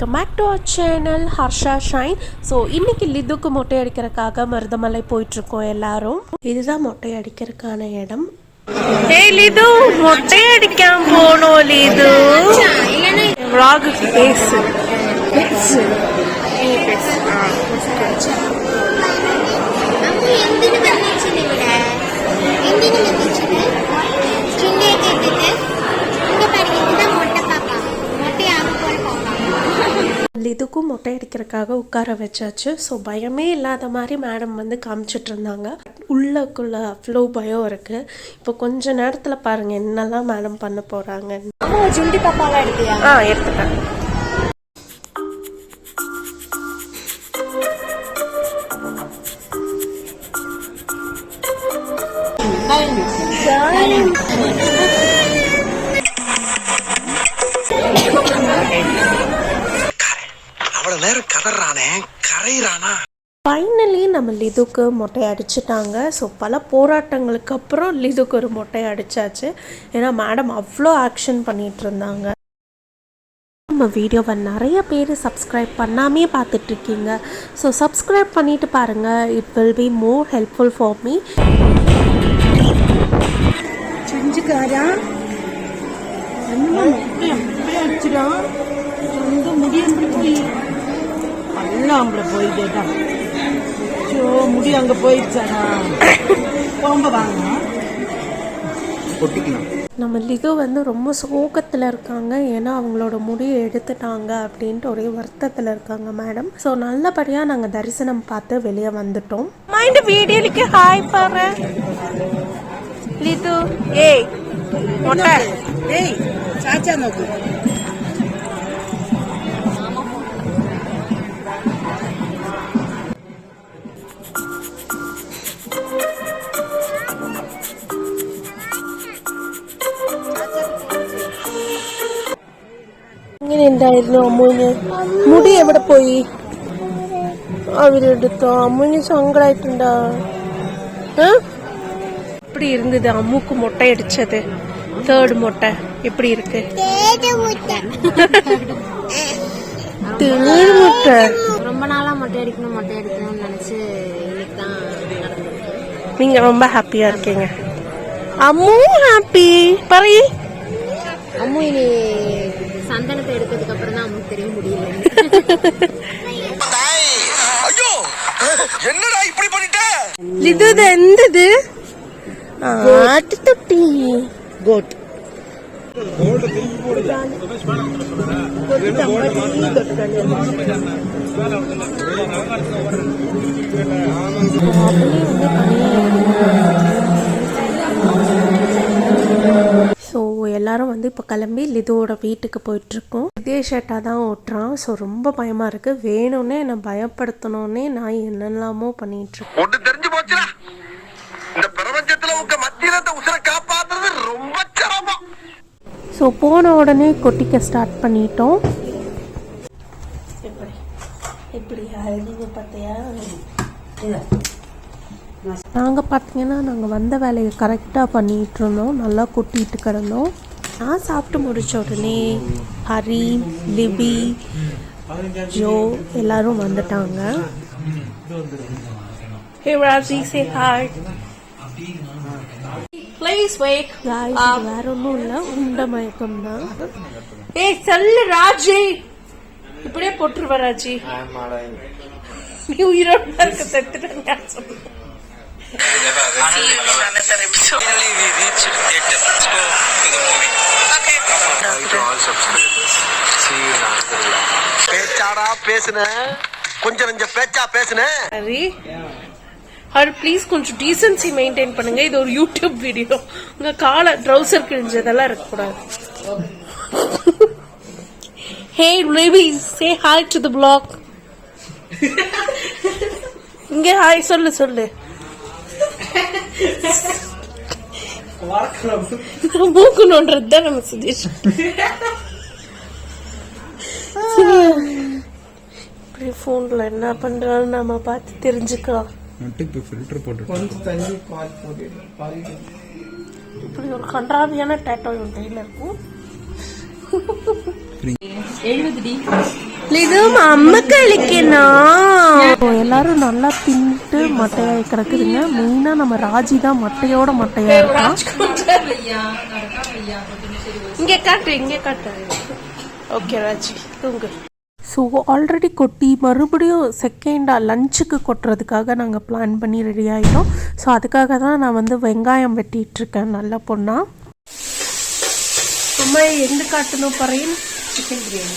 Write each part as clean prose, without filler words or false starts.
Welcome back to our channel Harsha Shine. So இன்றைக்கி லிதுக்கு மொட்டை அடிக்கிறதுக்காக மருதமலை போயிட்டுருக்கோம் எல்லாரும். இதுதான் மொட்டை அடிக்கிறதுக்கான இடம். ஏய் லிது, மொட்டை அடிக்காம போனோம் லிது. விளாகுக்கு பேசு பேசு பேசு. லிதுக்கும் மொட்டை அடிக்கிறதுக்காக உட்கார வச்சாச்சு. ஸோ பயமே இல்லாத மாதிரி மேடம் வந்து காமிச்சிட்டு இருந்தாங்க. உள்ளக்குள்ள அவ்வளோ பயம் இருக்கு. இப்போ கொஞ்ச நேரத்தில் பாருங்க என்னெல்லாம் மேடம் பண்ண போறாங்க. ஜுண்டி பாப்பாலாம் எடுத்தியா? எடுத்துட்டேன். ஃபைனலி நம்ம லிதுக்கு மொட்டை அடிச்சிட்டாங்க. ஸோ பல போராட்டங்களுக்கு அப்புறம் லிதுக்கு ஒரு மொட்டை அடித்தாச்சு. ஏன்னா மேடம் அவ்வளோ ஆக்ஷன் பண்ணிகிட்டு இருந்தாங்க. நம்ம வீடியோவை நிறைய பேர் சப்ஸ்கிரைப் பண்ணாமே பார்த்துட்ருக்கீங்க. ஸோ சப்ஸ்கிரைப் பண்ணிவிட்டு பாருங்கள். It will be more helpful for me. செஞ்சுக்காரா போய் கேட்டான். முடி அங்க போயிடுச்சாடா. நம்ம லிது வந்து ரொம்ப சோகத்தில் இருக்காங்க. ஏன்னா அவங்களோட முடியை எடுத்துட்டாங்க அப்படின்ட்டு ஒரே வருத்தத்தில் இருக்காங்க மேடம். ஸோ நல்லபடியாக நாங்கள் தரிசனம் பார்த்து வெளியே வந்துட்டோம். மைண்ட் வீடியோக்கு ஹாய் பாரு லிது. ஏய் மொட்டை, ஏய் சாச்சா நோக்கு. എന്തായിരുന്നു അമ്മൂന് മുടി എവിടെ പോയി? അവരെടുത്തോ? അമ്മൂന് സങ്കടായിട്ടുണ്ടോ? எப்படி இருந்தது அம்முக்கு மொட்டை அடிச்சது? தேர்ட் மொட்டை எப்படி இருக்கு? தேர்ட் மொட்டை. ரொம்ப நாளா மொட்டை அடிக்கணும்னு நினைச்சு இன்னைக்குதான் நீங்க ரொம்ப ஹாப்பியா இருக்கீங்க. அம்மு ஹாப்பி பரி. அம்மு இனி சந்தனத்தை எடுத்ததுக்கு அப்புறம் தான் அம்முக்கு தெரிய முடியல. ஐயோ என்னடா இப்படி பண்ணிட்ட? லிது இது எந்தது? ஆட்டு தொட்டி. கோட். ஸோ எல்லாரும் வந்து இப்போ கிளம்பி லிதுவோட வீட்டுக்கு போயிட்டுருக்கோம். இதே ஷர்ட்டாக தான் ஓட்டுறான். ஸோ ரொம்ப பயமாக இருக்குது. வேணும்னே என்னை பயப்படுத்தணுன்னே நான் என்னெல்லாமோ பண்ணிகிட்ருக்கேன். ஒன்று தெரிஞ்சு போச்சுடா, இந்த பிரபஞ்சத்தில் உங்க மத்தியில உசுரை காப்பாத்துறது ரொம்ப சிரமம். ஸோ போன உடனே கொட்டிக்க ஸ்டார்ட் பண்ணிட்டோம். எப்படி நீங்கள் பார்த்தியா? நாங்கள் பார்த்தீங்கன்னா நாங்கள் வந்த வேலையை கரெக்டாக பண்ணிகிட்டு இருந்தோம். நல்லா கொட்டிட்டு கிடந்தோம். நான் சாப்பிட்டு முடிச்ச உடனே ஹரி, லிபி, ஜோ எல்லாரும் வந்துட்டாங்க. Hey Raji, say hi. Please wake. Guys, வேற ஒன்றும் இல்லை, உண்ட மயக்கம் தான். ஏய் சொல்லு ராஜி, இப்படியே போட்டுருவ ராஜி. நீ உயிரோட இருக்க செத்துட்டேங்க சொல்லு. பேச்சாடா பேசுன, கொஞ்சம் நெஞ்சம் பேச்சா பேசுன. ஹரி ஹரி ப்ளீஸ் கொஞ்சம் டீசன்சி மெயின்டைன் பண்ணுங்க. இது ஒரு யூடியூப் வீடியோ. உங்க கால ட்ரௌசர் கிழிஞ்சதெல்லாம் இருக்கக்கூடாது. Hey Ruby, say hi to the vlog. இங்க ஹாய் சொல்லு சொல்லு. மூக்கு நோன்றது தான் நம்ம சுதேஷ். இப்படி போன்ல என்ன பண்றான்னு நம்ம பார்த்து தெரிஞ்சுக்கலாம். இப்படி ஒரு கன்றாவியான டேட்டோ என் கையில இருக்கும். இதுவும் அம்மா கழிக்கணும். எல்லாரும் நல்லா தின்ட்டு மட்டையாய் கிடக்குதுங்க. மெயினா நம்ம ராஜி தான் மட்டையோட மட்டையா இருக்கா. இங்க காட்டு. ஓகே ராஜி தூங்கு. ஸோ ஆல்ரெடி கொட்டி மறுபடியும் செகண்டாக லஞ்சுக்கு கொட்டுறதுக்காக நாங்கள் பிளான் பண்ணி ரெடி ஆகிட்டோம். ஸோ அதுக்காக தான் நான் வந்து வெங்காயம் வெட்டிகிட்ருக்கேன் நல்ல பொண்ணா. அம்மா எந்த காட்டணும் பறையும்? Chicken gravy.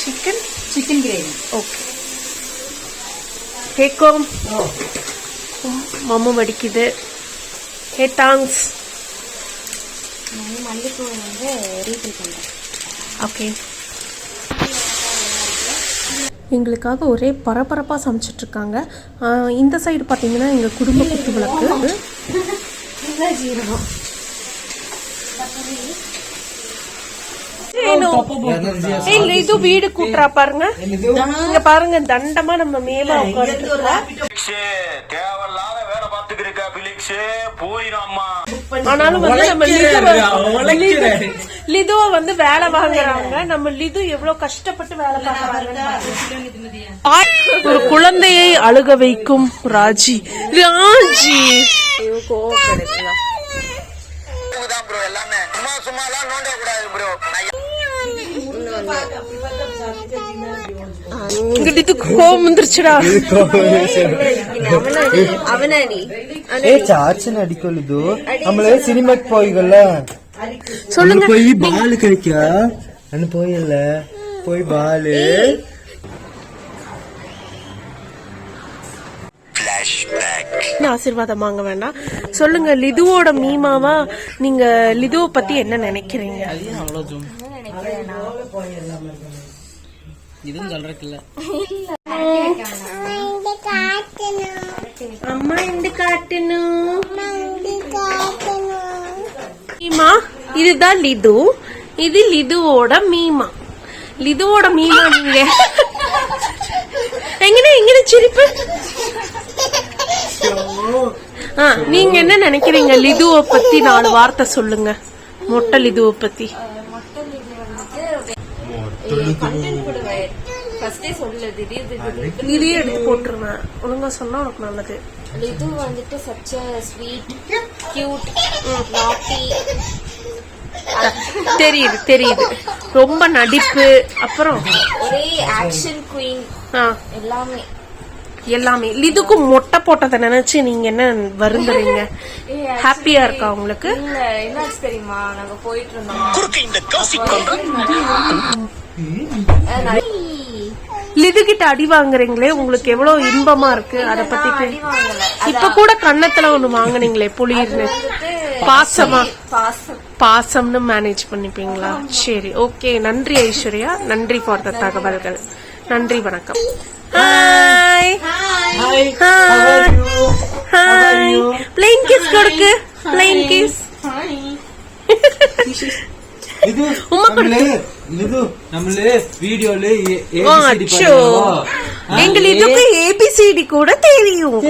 Chicken gravy. Okay கேட்கும். மம்மு வடிக்குது. Hey thanks. மல்லிப்பூ வந்து ரீஃபில் பண்ணுறேன். ஓகே. எங்களுக்காக ஒரே பரபரப்பாக சமைச்சிட்ருக்காங்க. இந்த சைடு பார்த்தீங்கன்னா எங்கள் குடும்ப குத்து விளக்கு. இது வீடு கூட்டுறா பாருங்க. இங்க பாருங்க தண்டமா நம்ம மேல ஆனாலும் வந்து நம்ம லிதுவ வந்து வேலை வாங்குறாங்க. நம்ம லிது எவ்வளவு கஷ்டப்பட்டு வேலை பார்க்கறாங்க. ஒரு குழந்தையை அழுக வைக்கும் ராஜி. கோவம் வந்துருச்சுடா. அடிக்கொள்ளுது நம்மள சினிமாக்கு போய்கல்ல சொல்லுங்க. போய் பால் கிடைக்கா போயில்ல போய் பாலு ஆசீர்வாதம் வாங்க வேண்டாம். சொல்லுங்க லிதுவோட மீமாவா நீங்க லிதுவை பத்தி என்ன நினைக்கிறீங்க? அம்மா இந்த காட்டணும். மீமா இதுதான் லிது. இது லிதுவோட மீமா. லிதுவோட மீமா நீங்க எங்கன்னு சிரிப்பு. நீங்க என்ன நினைக்கிறீங்க லிதுவை பத்தி? 4 வார்த்தை சொல்லுங்க. மொட்டை லிதுவை பத்தி. இதே எடுத்து போட்டுருவேன். ஒழுங்கா சொன்னா உனக்கு நல்லது. லிது வந்துட்டு such a sweet, cute, naughty. தெரியுது. ரொம்ப நடிப்பு. அப்புறம் ஒரே ஆக்ஷன் குயின். எல்லாமே லிதுக்கு மொட்டை போட்டதை நினைச்சு நீங்க என்ன வருந்துறீங்க? ஹாப்பியா இருக்கா உங்களுக்கு? என்ன தெரியுமா, நாங்க போயிட்டு இருந்தோம். லிது கிட்ட அடி வாங்குறீங்களே, உங்களுக்கு எவ்வளவு இன்பமா இருக்கு அத பத்தி. இப்ப கூட கன்னத்துல ஒண்ணு வாங்குனீங்களே புளிர்னு. பாசம்னு மேனேஜ் பண்ணிப்பீங்களா? சரி ஓகே. நன்றி ஐஸ்வர்யா. நன்றி ஃபார் த தகவல்கள். நன்றி வணக்கம். ஹாய் பிளைன் கிஸ் கொடுக்கு. Plain kiss. எங்களுக்கு இதுக்கு ஏபிசிடி கூட தெரியும்.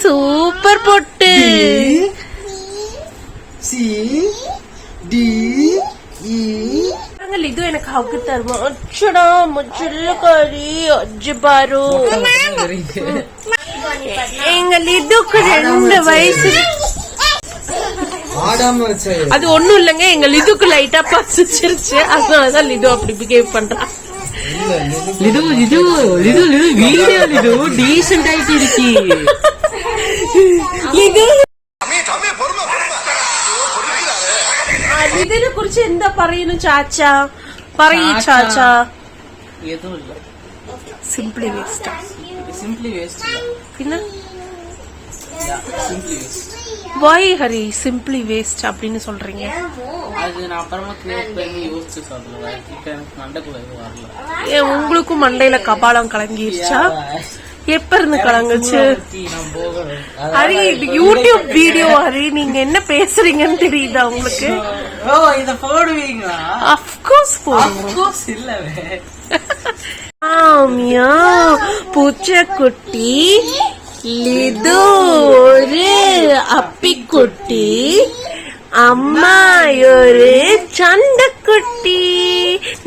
சூப்பர் பொட்டு. இது எனக்கு ஹக்கு தருமா? அச்சடா முச்சல்லக்காரி அஜ்ஜு பாரு. எங்க லிதுக்கு 2 வயசு. அது ஒண்ணும் இல்லங்க, எங்க லிதுக்கு லைட்டா பசிச்சிருச்சு. அதனாலதான் லிது அப்படி பிஹேவ் பண்றான். லிது டீசென்ட் ஆயிட்டு இருக்கி. லிதுனை குறிச்சு எந்த பறையணும் சாச்சா? பறைய சாச்சா எதுவும் இல்ல. Simply waste. பின்ன why ஹரி சிம்பிளி வேஸ்ட் அப்படின்னு சொல்றீங்க? அது நான் அப்புறமா கிரியேட் பண்ணி யோசிச்சு சொல்றேன். இப்போ எனக்கு மண்டைக்குள்ள எதுவும் வரல. உங்களுக்கும் மண்டையில கபாலம் கலங்கிருச்சா? எப்ப இருந்து கலங்குச்சு? Hari YouTube video. ஹரி நீங்க என்ன பேசுறீங்கன்னு தெரியுதா உங்களுக்கு? இத போடுவீங்களா? அஃப்கோர்ஸ் போடுவோம். இல்லவே பூச்சக்குட்டி லிது ஒரு அப்பிக்குட்டி, அம்மா ஒரு சண்டைக்குட்டி.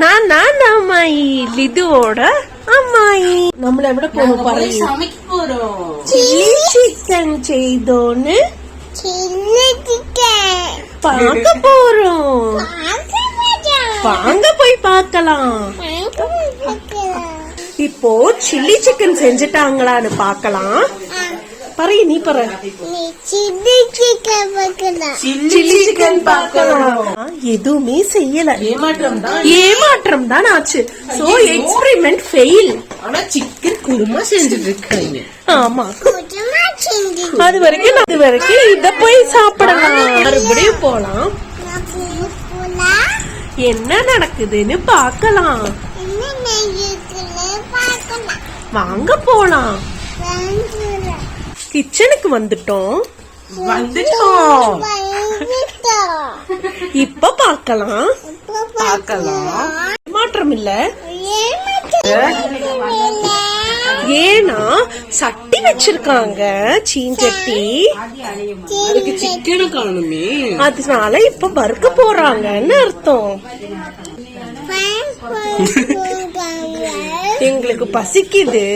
நான் அம்மாயி, லிதுவோட அம்மாயி. நம்மள எവിടെ போகணும் பாருங்க, சமைக்க போறோம். சில்லி சிக்கன் செய்தோன்னு பார்க்க போறோம். வாங்க போய் பார்க்கலாம். இப்போ சில்லி சிக்கன் செஞ்சுட்டாங்களான்னு பார்க்கலாம். பறைய நீ பற சில்லி சிக்கன் பார்க்கலாம். எதுவுமே செய்யல, ஏமாற்றம் தான் ஆச்சு. So experiment fail. ஆனா சிக்கன் குருமா செஞ்சுட்டு இருக்காங்க. ஆமா, அது வரைக்கும் இத போய் சாப்பிடலாம். மறுபடியும் போலாம், என்ன நடக்குதுன்னு பார்க்கலாம். வாங்க போலாம். கிச்சனுக்கு வந்துட்டோம். இப்ப பார்க்கலாம். மாற்றம் இல்ல, ஏன்னா சட்டி வச்சிருக்காங்க, சீஞ்சட்டி. அதுக்கு சிக்கனும் காணுமே, அதனால இப்ப வறுக்க போறாங்கன்னு அர்த்தம். எங்களுக்கு பசிக்குது,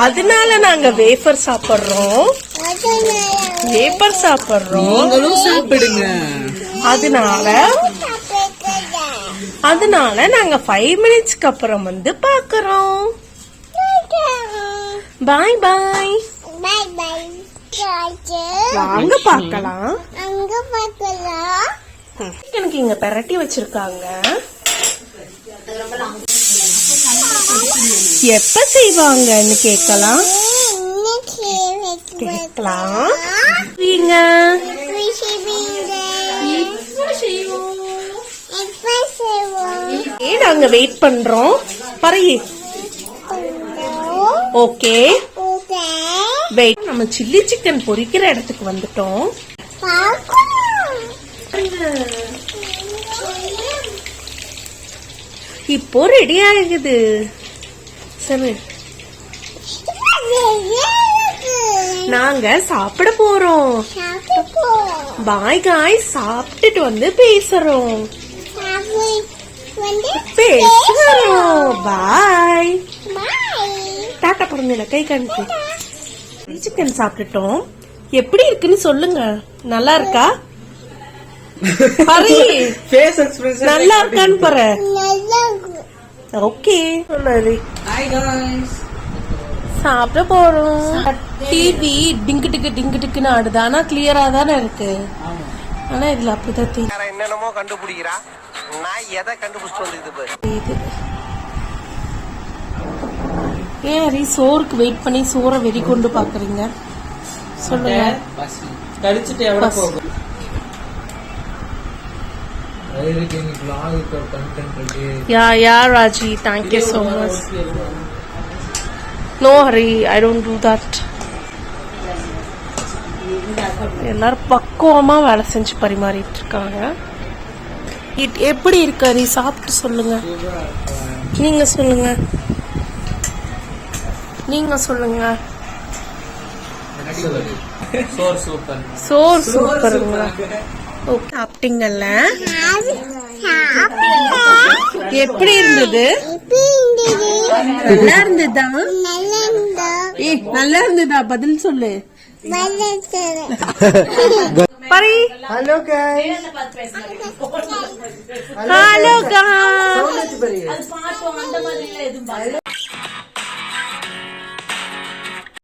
அதனால நாங்க வேஃபர் சாப்பிடுறோம். நீங்களும் சாப்பிடுங்க. அதனால நாங்க 5 மினிட்ஸ்க்கு அப்புறம் வந்து பாக்குறோம். பாய் பாய். வாங்க பார்க்கலாம். எனக்கு இங்க பெரட்டி வச்சிருக்காங்க. எப்ப செய்வாங்கன்னு கேட்கலாம். நாங்க வெயிட் பண்றோம். பறையே ஓகே வெயிட். நம்ம சில்லி சிக்கன் பொரிக்கிற இடத்துக்கு வந்துட்டோம். இப்போ ரெடி ஆகுது. சரி, நாங்க சாப்பிட போறோம். பாய் காய், சாப்பிட்டுட்டு வந்து பேசுறோம். பாய். டாட்டா பிறந்த கை காணிச்சு. சிக்கன் சாப்பிட்டுட்டோம். எப்படி இருக்குன்னு சொல்லுங்க. நல்லா இருக்கா? நல்லா இருக்கான்னு பாரு. ஓகே, சாப்பிட போறோம். டிவி டிங்கு டிக்குன்னு ஆடுது, ஆனா கிளியரா தானே இருக்கு. ஆனா இதுல அப்படிதான் என்னென்னமோ கண்டுபிடிக்கிறா. நான் எதை கண்டுபிடிச்சு வந்து ஏன் சோறுக்கு வெயிட் பண்ணி சோறை வெறி கொண்டு பாக்குறீங்க? சொல்லுங்க. கடிச்சிட்டு எவ்வளவு போகும்? Yeah, Raji, thank you so much. No hurry, I don't do that. எல்லாரும் பக்குவமா வேலை செஞ்சு பரிமாறிட்டு இருக்காங்க. எப்படி இருக்கு ஹரி? சாப்பிட்டு சொல்லுங்க. நீங்க சொல்லுங்க. சோறு சூப்பருங்களா? சாப்பிட்டீங்கல்ல? எப்படி இருந்தது? நல்லா இருந்ததா? நல்லா இருந்ததா? பதில் சொல்லு. பரி. Hello guys. Hello guys.